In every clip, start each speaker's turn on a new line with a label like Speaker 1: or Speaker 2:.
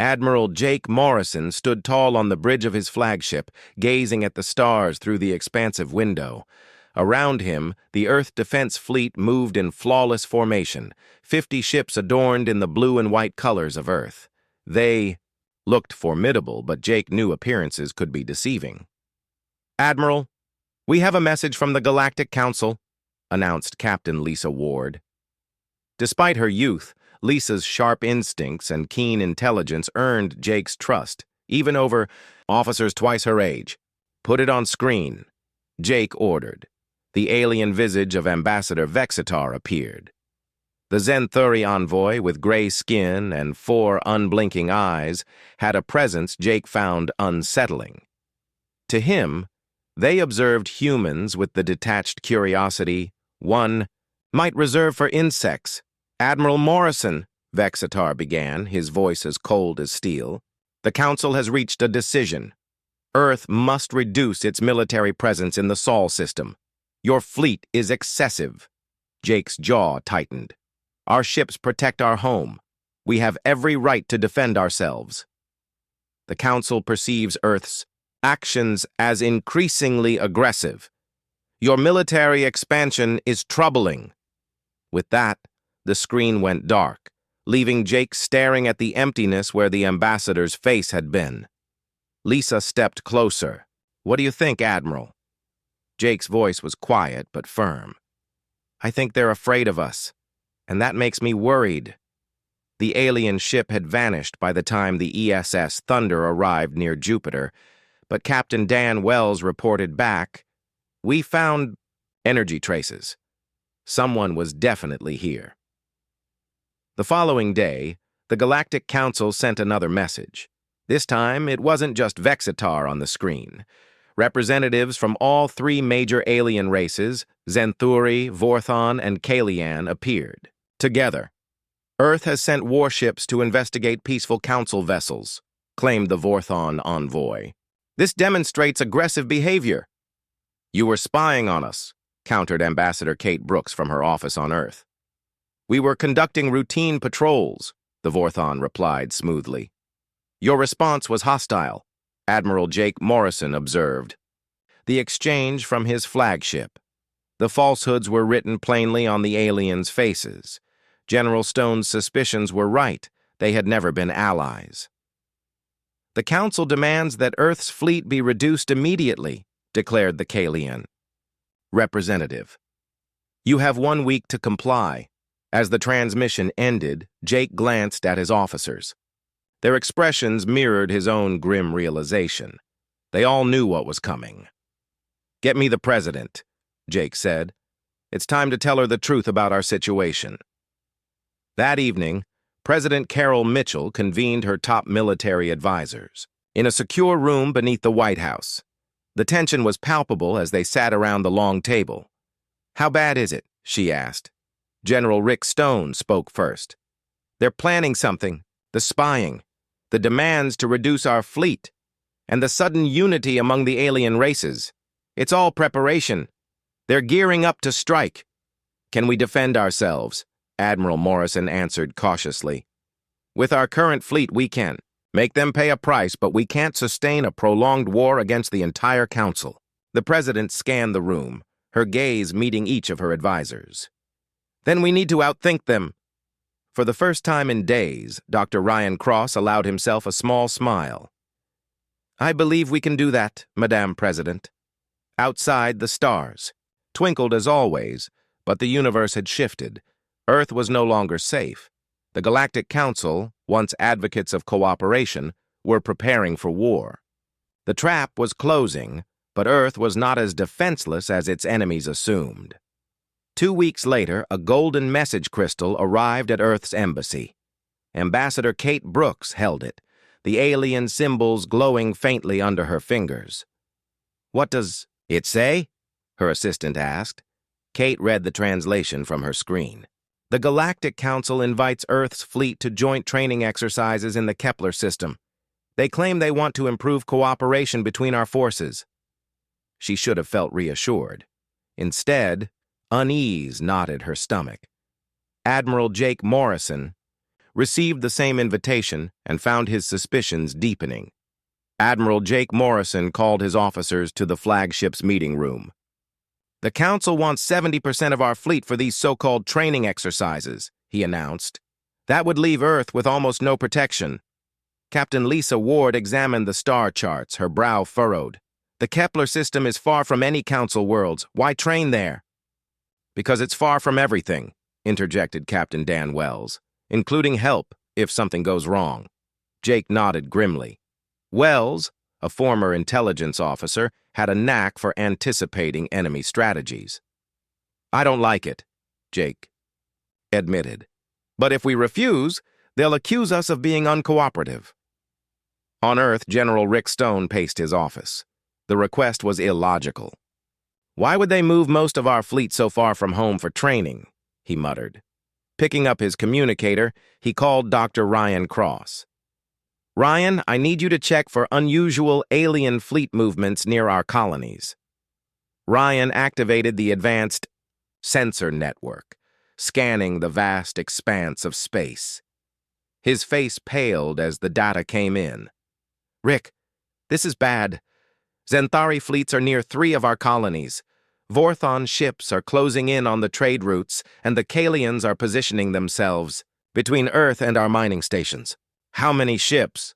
Speaker 1: Admiral Jake Morrison stood tall on the bridge of his flagship, gazing at the stars through the expansive window. Around him, the Earth Defense Fleet moved in flawless formation, 50 ships adorned in the blue and white colors of Earth. They looked formidable, but Jake knew appearances could be deceiving. "Admiral, we have a message from the Galactic Council," announced Captain Lisa Ward. Despite her youth, Lisa's sharp instincts and keen intelligence earned Jake's trust, even over officers twice her age. "Put it on screen," Jake ordered. The alien visage of Ambassador Vexitar appeared. The Zenthuri envoy, with gray skin and 4 unblinking eyes, had a presence Jake found unsettling. To him, they observed humans with the detached curiosity one might reserve for insects. "Admiral Morrison," Vexitar began, his voice as cold as steel, "the Council has reached a decision. Earth must reduce its military presence in the Sol system. Your fleet is excessive." Jake's jaw tightened. "Our ships protect our home. We have every right to defend ourselves." The Council perceives Earth's actions as increasingly aggressive. "Your military expansion is troubling." With that, the screen went dark, leaving Jake staring at the emptiness where the ambassador's face had been. Lisa stepped closer. "What do you think, Admiral?" Jake's voice was quiet but firm. "I think they're afraid of us, and that makes me worried." The alien ship had vanished by the time the ESS Thunder arrived near Jupiter, but Captain Dan Wells reported back, "We found energy traces. Someone was definitely here." The following day, the Galactic Council sent another message. This time, it wasn't just Vexitar on the screen. Representatives from all 3 major alien races, Zenthuri, Vorthon, and Kalian, appeared. "Together, Earth has sent warships to investigate peaceful Council vessels," claimed the Vorthon envoy. "This demonstrates aggressive behavior." "You were spying on us," countered Ambassador Kate Brooks from her office on Earth. "We were conducting routine patrols," the Vorthon replied smoothly. "Your response was hostile," Admiral Jake Morrison observed. The exchange from his flagship. The falsehoods were written plainly on the aliens' faces. General Stone's suspicions were right. They had never been allies. "The Council demands that Earth's fleet be reduced immediately," declared the Kalian. Representative. "You have 1 week to comply." As the transmission ended, Jake glanced at his officers. Their expressions mirrored his own grim realization. They all knew what was coming. "Get me the President," Jake said. "It's time to tell her the truth about our situation." That evening, President Carol Mitchell convened her top military advisors in a secure room beneath the White House. The tension was palpable as they sat around the long table. "How bad is it?" she asked. General Rick Stone spoke first. "They're planning something, the spying, the demands to reduce our fleet, and the sudden unity among the alien races. It's all preparation. They're gearing up to strike." "Can we defend ourselves?" Admiral Morrison answered cautiously. "With our current fleet, we can. Make them pay a price, but we can't sustain a prolonged war against the entire Council." The President scanned the room, her gaze meeting each of her advisors. "Then we need to outthink them." For the first time in days, Dr. Ryan Cross allowed himself a small smile. "I believe we can do that, Madame President." Outside, the stars twinkled as always, but the universe had shifted. Earth was no longer safe. The Galactic Council, once advocates of cooperation, were preparing for war. The trap was closing, but Earth was not as defenseless as its enemies assumed. 2 weeks later, a golden message crystal arrived at Earth's embassy. Ambassador Kate Brooks held it, the alien symbols glowing faintly under her fingers. "What does it say?" her assistant asked. Kate read the translation from her screen. "The Galactic Council invites Earth's fleet to joint training exercises in the Kepler system. They claim they want to improve cooperation between our forces." She should have felt reassured. Instead, unease knotted her stomach. Admiral Jake Morrison, received the same invitation and found his suspicions deepening. Admiral Jake Morrison called his officers to the flagship's meeting room. "The Council wants 70% of our fleet for these so-called training exercises," he announced. "That would leave Earth with almost no protection." Captain Lisa Ward examined the star charts, her brow furrowed. "The Kepler system is far from any Council worlds. Why train there?" "Because it's far from everything," interjected Captain Dan Wells, "including help if something goes wrong." Jake nodded grimly. Wells, a former intelligence officer, had a knack for anticipating enemy strategies. "I don't like it," Jake admitted. "But if we refuse, they'll accuse us of being uncooperative." On Earth, General Rick Stone paced his office. The request was illogical. "Why would they move most of our fleet so far from home for training?" he muttered. Picking up his communicator, he called Dr. Ryan Cross. "Ryan, I need you to check for unusual alien fleet movements near our colonies." Ryan activated the advanced sensor network, scanning the vast expanse of space. His face paled as the data came in. "Rick, this is bad. Xanthari fleets are near 3 of our colonies. Vorthon ships are closing in on the trade routes, and the Kalians are positioning themselves between Earth and our mining stations." "How many ships?"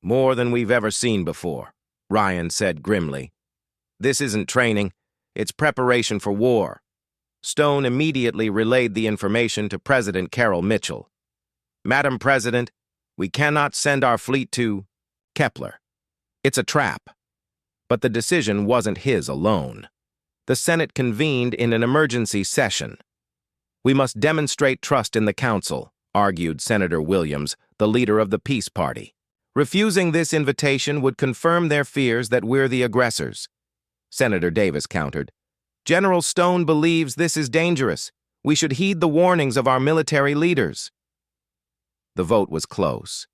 Speaker 1: "More than we've ever seen before," Ryan said grimly. "This isn't training. It's preparation for war." Stone immediately relayed the information to President Carol Mitchell. "Madam President, we cannot send our fleet to Kepler. It's a trap." But the decision wasn't his alone. The Senate convened in an emergency session. "We must demonstrate trust in the Council," argued Senator Williams, the leader of the Peace Party. "Refusing this invitation would confirm their fears that we're the aggressors." Senator Davis countered. "General Stone believes this is dangerous. We should heed the warnings of our military leaders." The vote was close,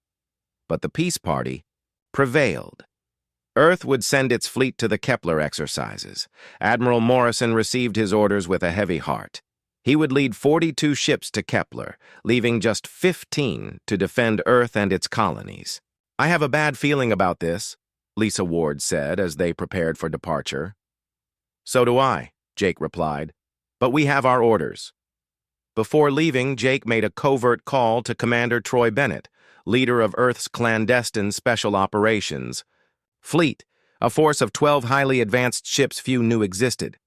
Speaker 1: but the Peace Party prevailed. Earth would send its fleet to the Kepler exercises. Admiral Morrison received his orders with a heavy heart. He would lead 42 ships to Kepler, leaving just 15 to defend Earth and its colonies. "I have a bad feeling about this," Lisa Ward said as they prepared for departure. "So do I," Jake replied. "But we have our orders." Before leaving, Jake made a covert call to Commander Troy Bennett, leader of Earth's clandestine special operations fleet, a force of 12 highly advanced ships few knew existed.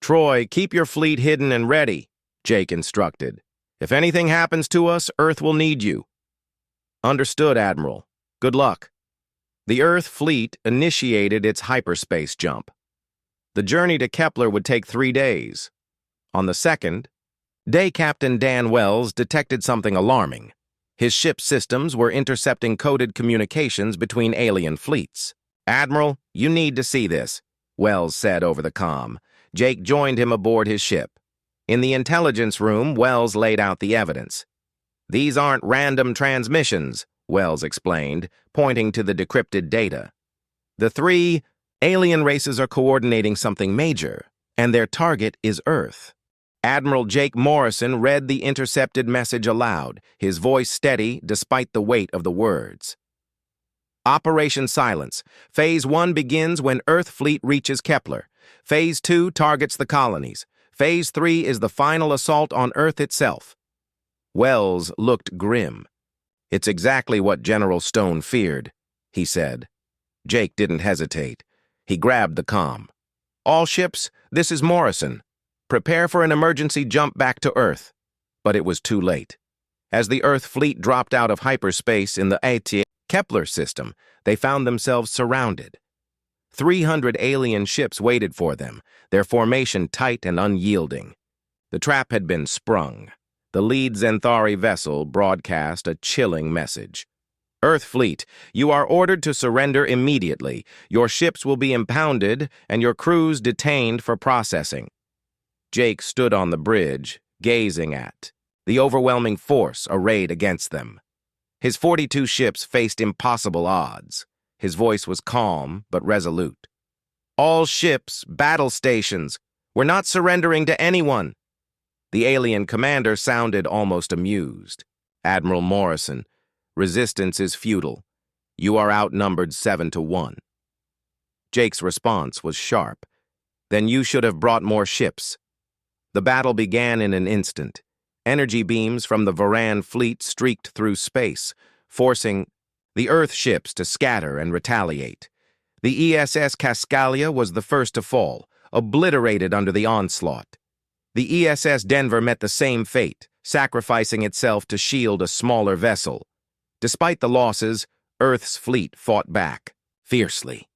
Speaker 1: "Troy, keep your fleet hidden and ready," Jake instructed. "If anything happens to us, Earth will need you." "Understood, Admiral. Good luck." The Earth fleet initiated its hyperspace jump. The journey to Kepler would take 3 days. On the second day, Captain Dan Wells detected something alarming. His ship's systems were intercepting coded communications between alien fleets. "Admiral, you need to see this," Wells said over the comm. Jake joined him aboard his ship. In the intelligence room, Wells laid out the evidence. "These aren't random transmissions," Wells explained, pointing to the decrypted data. "The 3 alien races are coordinating something major, and their target is Earth." Admiral Jake Morrison read the intercepted message aloud, his voice steady despite the weight of the words. "Operation Silence. Phase 1 begins when Earth fleet reaches Kepler. Phase 2 targets the colonies. Phase 3 is the final assault on Earth itself." Wells looked grim. "It's exactly what General Stone feared," he said. Jake didn't hesitate. He grabbed the comm. "All ships, this is Morrison. Prepare for an emergency jump back to Earth." But it was too late. As the Earth fleet dropped out of hyperspace in the Kepler system, they found themselves surrounded. 300 alien ships waited for them, their formation tight and unyielding. The trap had been sprung. The lead Xanthari vessel broadcast a chilling message. "Earth fleet, you are ordered to surrender immediately. Your ships will be impounded and your crews detained for processing." Jake stood on the bridge, gazing at the overwhelming force arrayed against them. His 42 ships faced impossible odds. His voice was calm but resolute. "All ships, battle stations. We're not surrendering to anyone." The alien commander sounded almost amused. Admiral Morrison, resistance is futile. You are outnumbered 7-1. Jake's response was sharp. Then you should have brought more ships. The battle began in an instant. Energy beams from the Varan fleet streaked through space, forcing the Earth ships to scatter and retaliate. The ESS Cascalia was the first to fall, obliterated under the onslaught. The ESS Denver met the same fate, sacrificing itself to shield a smaller vessel. Despite the losses, Earth's fleet fought back, fiercely.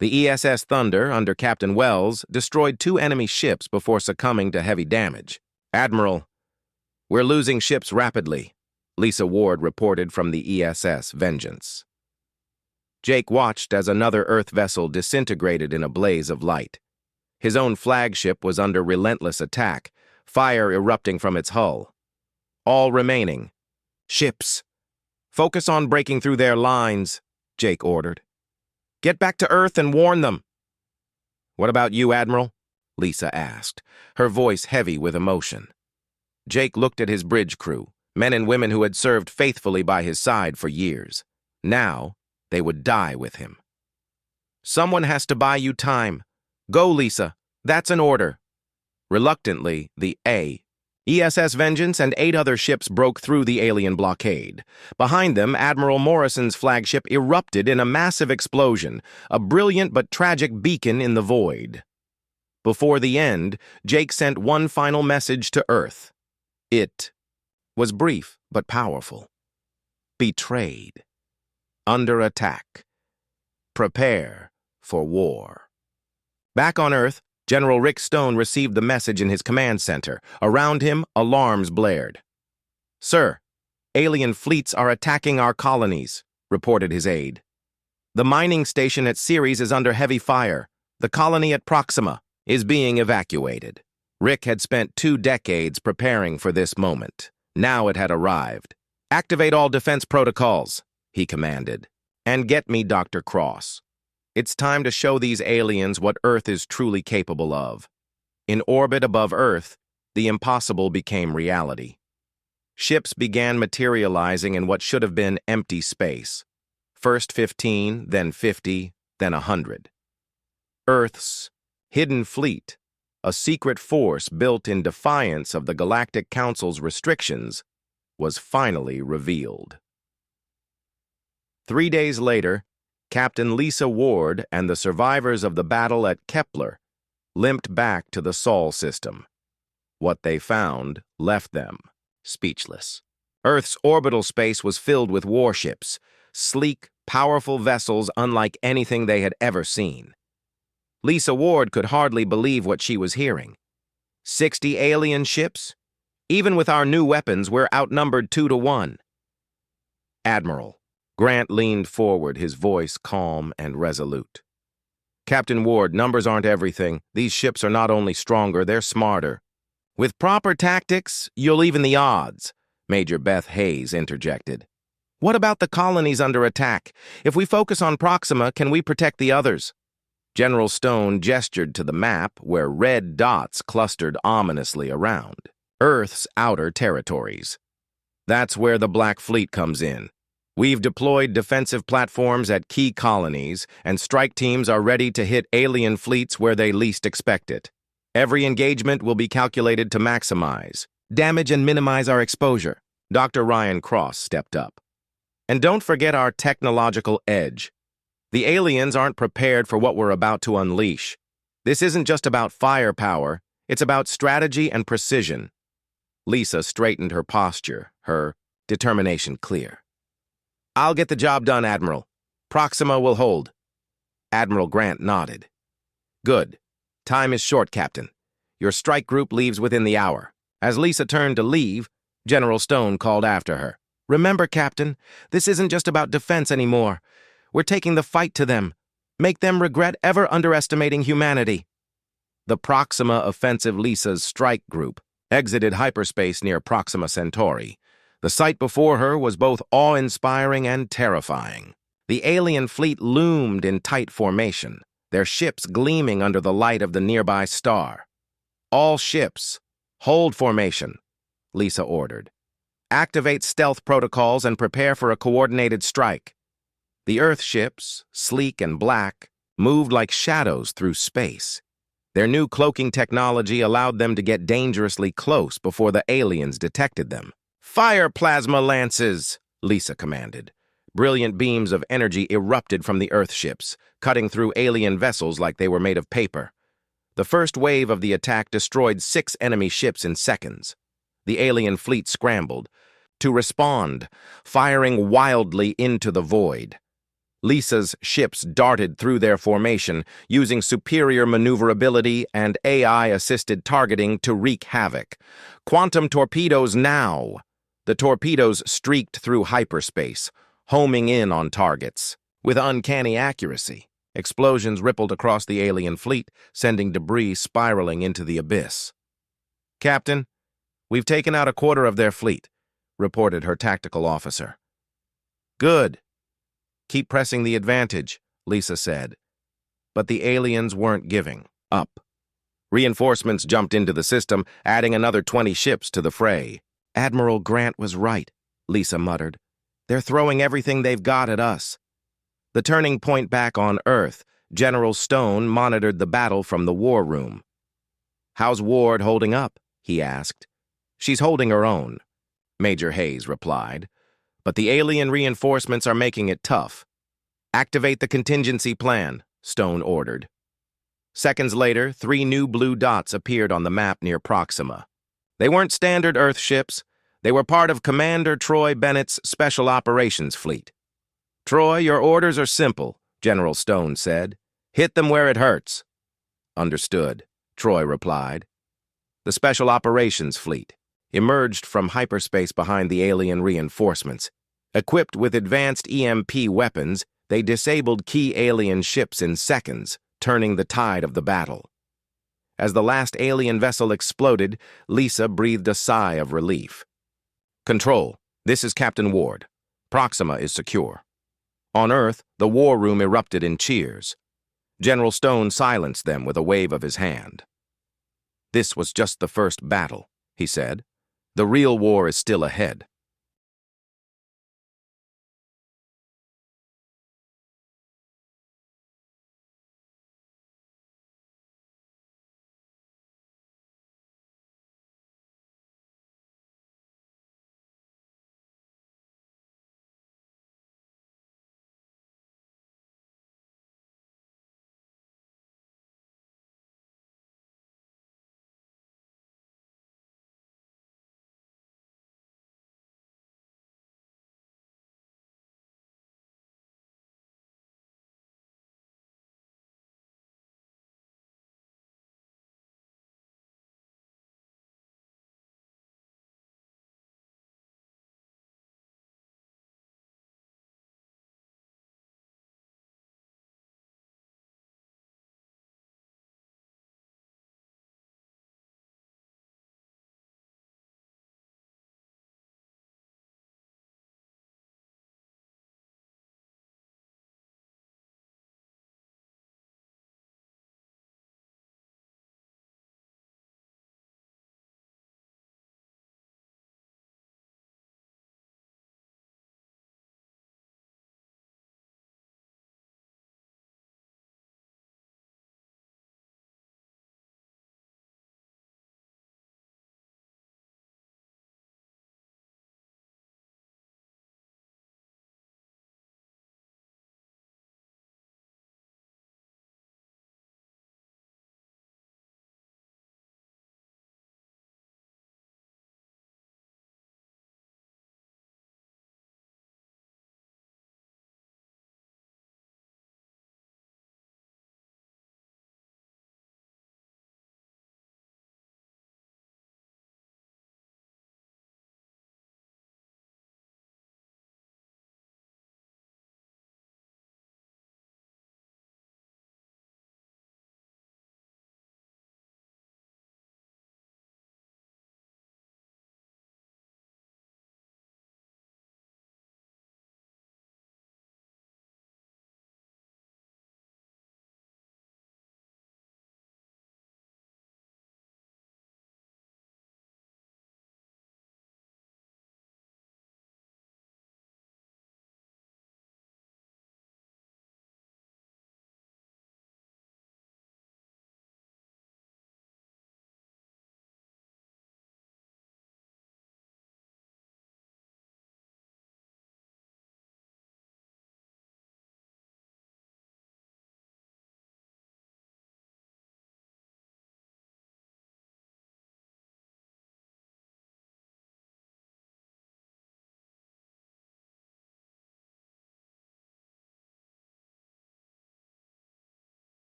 Speaker 1: The ESS Thunder, under Captain Wells, destroyed 2 enemy ships before succumbing to heavy damage. "Admiral, we're losing ships rapidly," Lisa Ward reported from the ESS Vengeance. Jake watched as another Earth vessel disintegrated in a blaze of light. His own flagship was under relentless attack, fire erupting from its hull. All remaining ships. "Focus on breaking through their lines," Jake ordered. "Get back to Earth and warn them." "What about you, Admiral?" Lisa asked, her voice heavy with emotion. Jake looked at his bridge crew, men and women who had served faithfully by his side for years. Now, they would die with him. "Someone has to buy you time. Go, Lisa. That's an order." Reluctantly, the ESS Vengeance and 8 other ships broke through the alien blockade. Behind them, Admiral Morrison's flagship erupted in a massive explosion, a brilliant but tragic beacon in the void. Before the end, Jake sent one final message to Earth. It was brief but powerful. Betrayed. Under attack. Prepare for war. Back on Earth, General Rick Stone received the message in his command center. Around him, alarms blared. "Sir, alien fleets are attacking our colonies," reported his aide. "The mining station at Ceres is under heavy fire. The colony at Proxima is being evacuated." Rick had spent 2 decades preparing for this moment. Now it had arrived. "Activate all defense protocols," he commanded. "And get me Dr. Cross. It's time to show these aliens what Earth is truly capable of." In orbit above Earth, the impossible became reality. Ships began materializing in what should have been empty space. First 15, then 50, then 100. Earth's hidden fleet, a secret force built in defiance of the Galactic Council's restrictions, was finally revealed. 3 days later, Captain Lisa Ward and the survivors of the battle at Kepler limped back to the Sol system. What they found left them speechless. Earth's orbital space was filled with warships, sleek, powerful vessels unlike anything they had ever seen. Lisa Ward could hardly believe what she was hearing. 60 alien ships? Even with our new weapons, we're outnumbered 2-1. "Admiral," Grant leaned forward, his voice calm and resolute. "Captain Ward, numbers aren't everything. These ships are not only stronger, they're smarter. With proper tactics, you'll even the odds," Major Beth Hayes interjected. "What about the colonies under attack? If we focus on Proxima, can we protect the others?" General Stone gestured to the map where red dots clustered ominously around. Earth's outer territories. "That's where the Black Fleet comes in. We've deployed defensive platforms at key colonies, and strike teams are ready to hit alien fleets where they least expect it. Every engagement will be calculated to maximize, damage, and minimize our exposure." Dr. Ryan Cross stepped up. "And don't forget our technological edge. The aliens aren't prepared for what we're about to unleash. This isn't just about firepower, it's about strategy and precision." Lisa straightened her posture, her determination clear. "I'll get the job done, Admiral. Proxima will hold." Admiral Grant nodded. "Good. Time is short, Captain. Your strike group leaves within the hour." As Lisa turned to leave, General Stone called after her. "Remember, Captain, this isn't just about defense anymore. We're taking the fight to them. Make them regret ever underestimating humanity." The Proxima Offensive Lisa's strike group exited hyperspace near Proxima Centauri. The sight before her was both awe-inspiring and terrifying. The alien fleet loomed in tight formation, their ships gleaming under the light of the nearby star. "All ships, hold formation," Lisa ordered. Activate stealth protocols and prepare for a coordinated strike. The Earth ships, sleek and black, moved like shadows through space. Their new cloaking technology allowed them to get dangerously close before the aliens detected them. "Fire plasma lances!" Lisa commanded. Brilliant beams of energy erupted from the Earth ships, cutting through alien vessels like they were made of paper. The first wave of the attack destroyed 6 enemy ships in seconds. The alien fleet scrambled to respond, firing wildly into the void. Lisa's ships darted through their formation, using superior maneuverability and AI-assisted targeting to wreak havoc. "Quantum torpedoes now!" The torpedoes streaked through hyperspace, homing in on targets. With uncanny accuracy, explosions rippled across the alien fleet, sending debris spiraling into the abyss. "Captain, we've taken out a quarter of their fleet," reported her tactical officer. "Good. Keep pressing the advantage," Lisa said. But the aliens weren't giving up. Reinforcements jumped into the system, adding another 20 ships to the fray. "Admiral Grant was right," Lisa muttered. "They're throwing everything they've got at us." The turning point back on Earth, General Stone monitored the battle from the war room. "How's Ward holding up?" he asked. "She's holding her own," Major Hayes replied. "But the alien reinforcements are making it tough." "Activate the contingency plan," Stone ordered. Seconds later, 3 new blue dots appeared on the map near Proxima. They weren't standard Earth ships. They were part of Commander Troy Bennett's Special Operations Fleet. "Troy, your orders are simple," General Stone said. "Hit them where it hurts." "Understood," Troy replied. The Special Operations Fleet emerged from hyperspace behind the alien reinforcements. Equipped with advanced EMP weapons, they disabled key alien ships in seconds, turning the tide of the battle. As the last alien vessel exploded, Lisa breathed a sigh of relief. "Control, this is Captain Ward. Proxima is secure." On Earth, the war room erupted in cheers. General Stone silenced them with a wave of his hand. "This was just the first battle," he said. "The real war is still ahead."